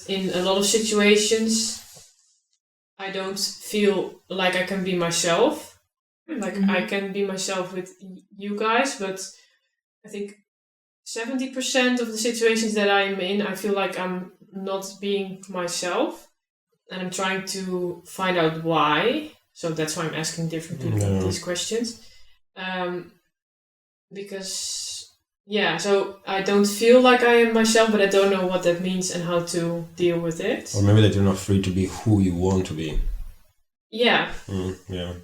In a lot of situations, I don't feel like I can be myself. Like I can be myself with you guys, but I think 70% of the situations that I'm in, I feel like I'm not being myself, and I'm trying to find out why. So that's why I'm asking different people these questions. Because so I don't feel like I am myself, but I don't know what that means and how to deal with it. Or maybe that you're not free to be who you want to be. Yeah. Yeah.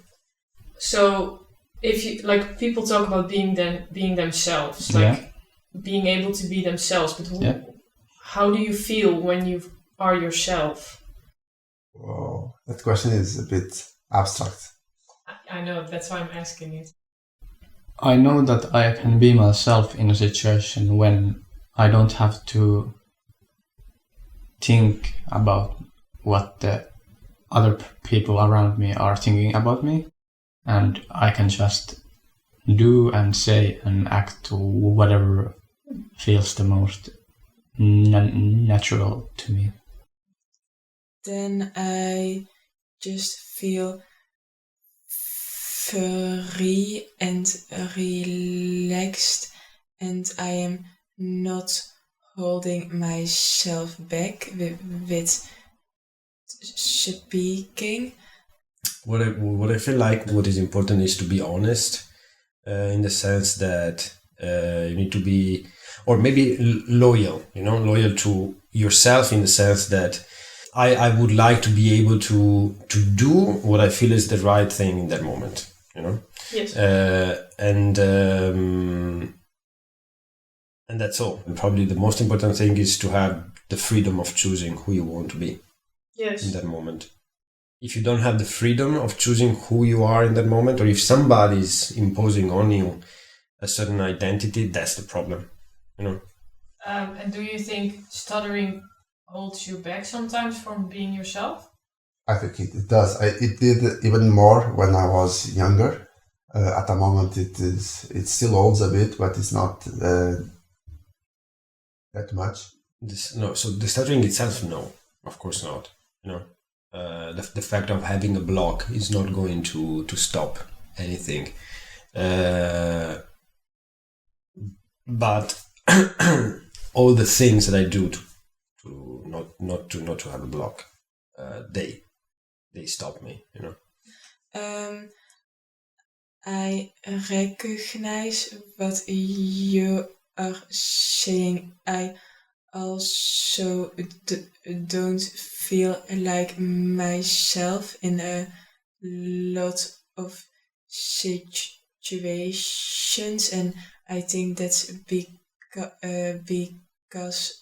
So if you like, people talk about being themselves, like being able to be themselves, but how do you feel when you are yourself? Well, that question is a bit abstract. I know, that's why I'm asking it. I know that I can be myself in a situation when I don't have to think about what the other people around me are thinking about me, and I can just do and say and act whatever feels the most natural to me. Then I just feel free and relaxed, and I am not holding myself back with speaking. What I feel like what is important is to be honest, in the sense that you need to be, or maybe loyal to yourself, in the sense that I would like to be able to do what I feel is the right thing in that moment, Yes. And that's all. And probably the most important thing is to have the freedom of choosing who you want to be. Yes. In that moment. If you don't have the freedom of choosing who you are in that moment, or if somebody's imposing on you a certain identity, that's the problem, And do you think stuttering holds you back sometimes from being yourself? I think it does. It did even more when I was younger. At the moment, it still holds a bit, but it's not that much. So the stuttering itself, no, of course not. The fact of having a block is not going to stop anything. But all the things that I do to not to have a block, they stop me. I recognize what you are saying. I also don't feel like myself in a lot of situations, and I think that's because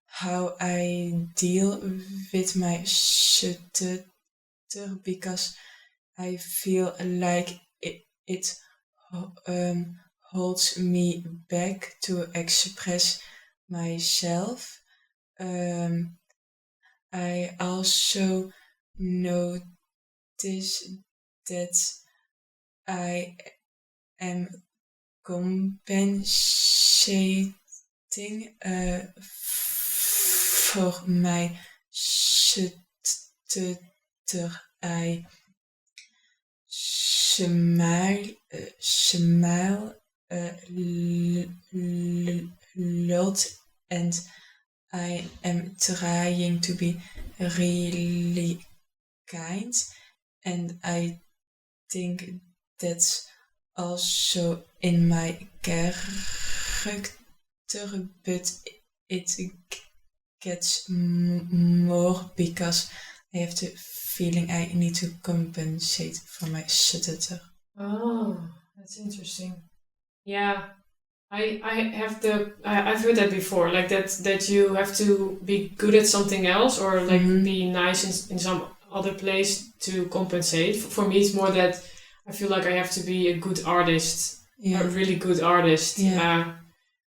how I deal with my stutter, because I feel like it holds me back to express myself. I also notice that I am compensating for my stutter. I smile a lot, and I am trying to be really kind, and I think that's also in my character, but it gets more because I have the feeling I need to compensate for my stutter. Oh, that's interesting. Yeah, I've heard that before, like that you have to be good at something else, or like be nice in some other place to compensate. For me, it's more that I feel like I have to be a good artist, a really good artist.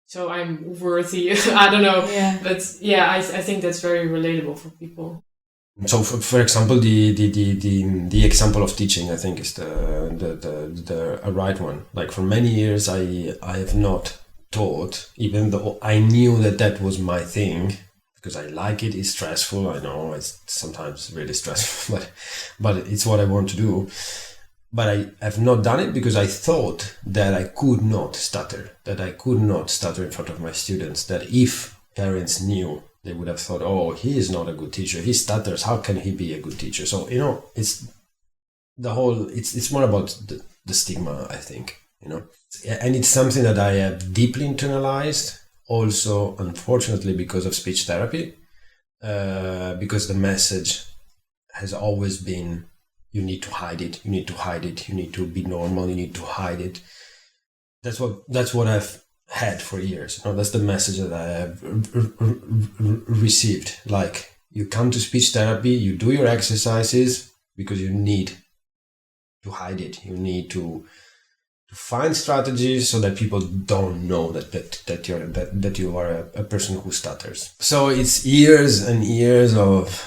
So I'm worthy. I don't know, but I think that's very relatable for people. So, for example, the example of teaching, I think, is the right one. Like, for many years, I have not taught, even though I knew that was my thing. because I like it. It's stressful. I know it's sometimes really stressful, but it's what I want to do. But I have not done it because I thought that I could not stutter, in front of my students, that if parents knew, they would have thought, oh, he is not a good teacher. He stutters. How can he be a good teacher? So, it's more about the stigma, I think, and it's something that I have deeply internalized also, unfortunately, because of speech therapy, because the message has always been, you need to hide it, you need to be normal, you need to hide it. That's what I've had for years. That's the message that I have received. Like, you come to speech therapy, you do your exercises because you need to hide it. You need to find strategies so that people don't know that you are a person who stutters. So it's years and years of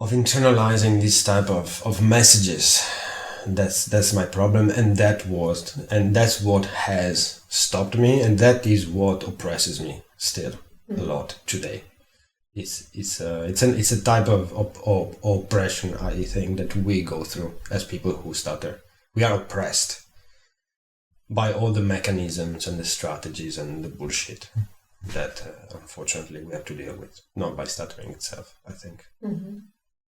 internalizing this type of messages. That's my problem, and that's what has stopped me, and that is what oppresses me still a lot today. It's a type of oppression, I think, that we go through as people who stutter. We are oppressed by all the mechanisms and the strategies and the bullshit that unfortunately we have to deal with, not by stuttering itself, I think. Mm-hmm.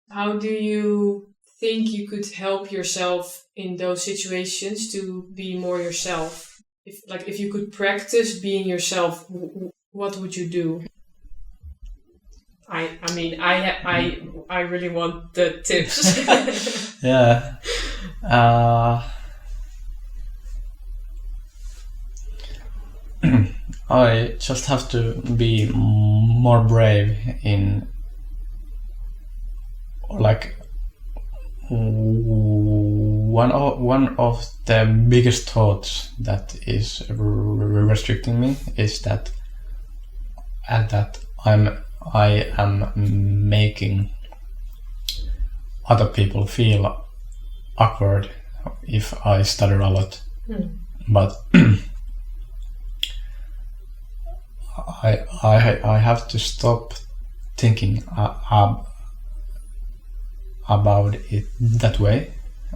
How do you think you could help yourself in those situations to be more yourself? If you could practice being yourself, what would you do? I really want the tips. Yeah. I just have to be more brave in, like, one of the biggest thoughts that is restricting me is that I am making other people feel awkward if I stutter a lot. But I have to stop thinking about it that way,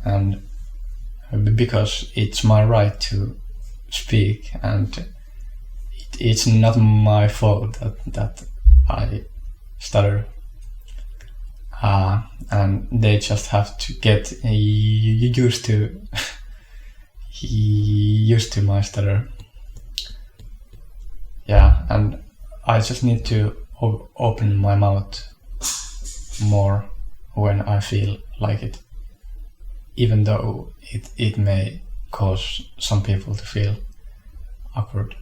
and because it's my right to speak, and it's not my fault that I stutter, and they just have to get used to my stutter. Yeah, and I just need to open my mouth more when I feel like it, even though it may cause some people to feel awkward.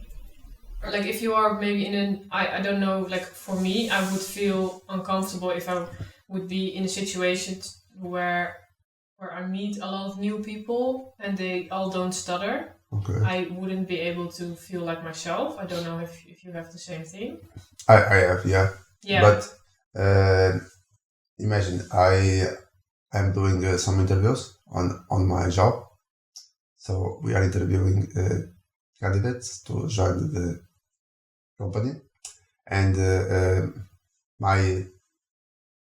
Like, if you are maybe I don't know, like, for me, I would feel uncomfortable if I would be in a situation where I meet a lot of new people and they all don't stutter. Okay. I wouldn't be able to feel like myself. I don't know if you have the same thing. I have, yeah. Yeah. But imagine I'm doing some interviews on my job. So we are interviewing candidates to join the company, and my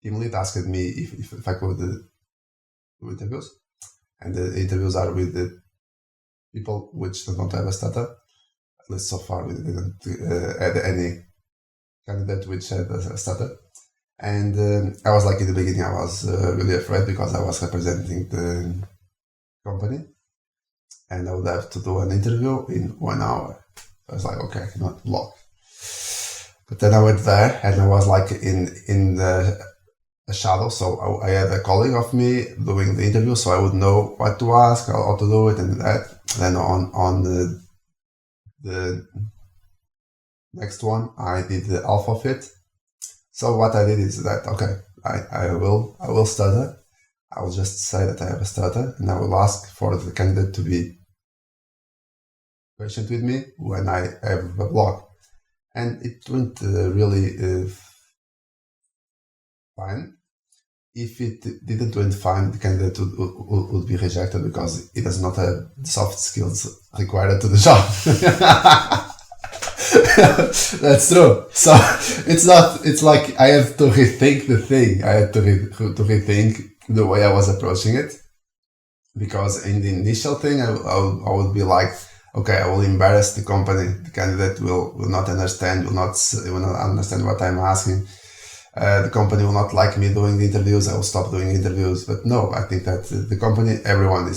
team lead asked me if I could do interviews, and the interviews are with the people which don't have a stutter. At least so far we didn't add any candidate which had a stutter. And I was like, in the beginning I was really afraid because I was representing the company and I would have to do an interview in 1 hour. I was like, okay, I cannot block. But then I went there and I was like in the shadow. So I had a colleague of me doing the interview, so I would know what to ask, how to do it, and that. Then on the next one, I did the alpha fit. So what I did is that, okay, I will stutter. I will just say that I have a stutter, and I will ask for the candidate to be patient with me when I have a block. And it went really fine. If it didn't went fine, the candidate would be rejected because he does not have soft skills required to the job. That's true. So it's like I have to rethink the thing. I had to rethink the way I was approaching it. Because in the initial thing, I would be like, okay, I will embarrass the company. The candidate will not understand, will not understand what I'm asking. The company will not like me doing the interviews. I will stop doing interviews. But no, I think that the company, everyone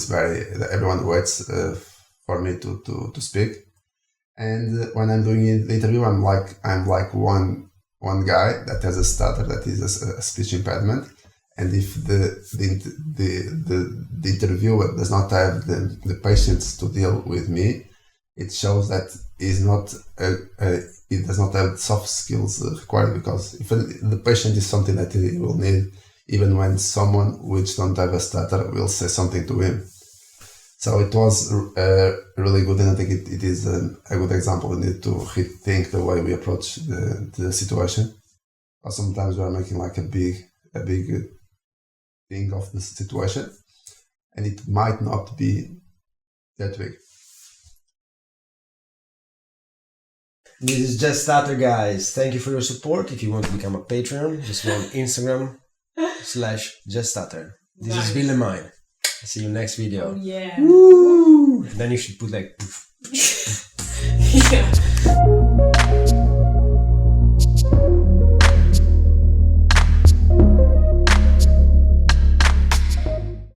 waits for me to speak. And when I'm doing the interview, I'm like one guy that has a stutter, that is a speech impediment. And if the interviewer does not have the patience to deal with me, it shows that he's not he does not have soft skills required, because if the patient is something that he will need even when someone which don't have a stutter will say something to him. So it was really good, and I think it is a good example. We need to rethink the way we approach the situation. Or sometimes we are making like a big thing of the situation, and it might not be that big. This is Just Stutter, guys. Thank you for your support. If you want to become a Patreon, just go on Instagram/JustStutter. This is Bill and mine. See you next video. Oh, yeah. Woo! Then you should put like yeah.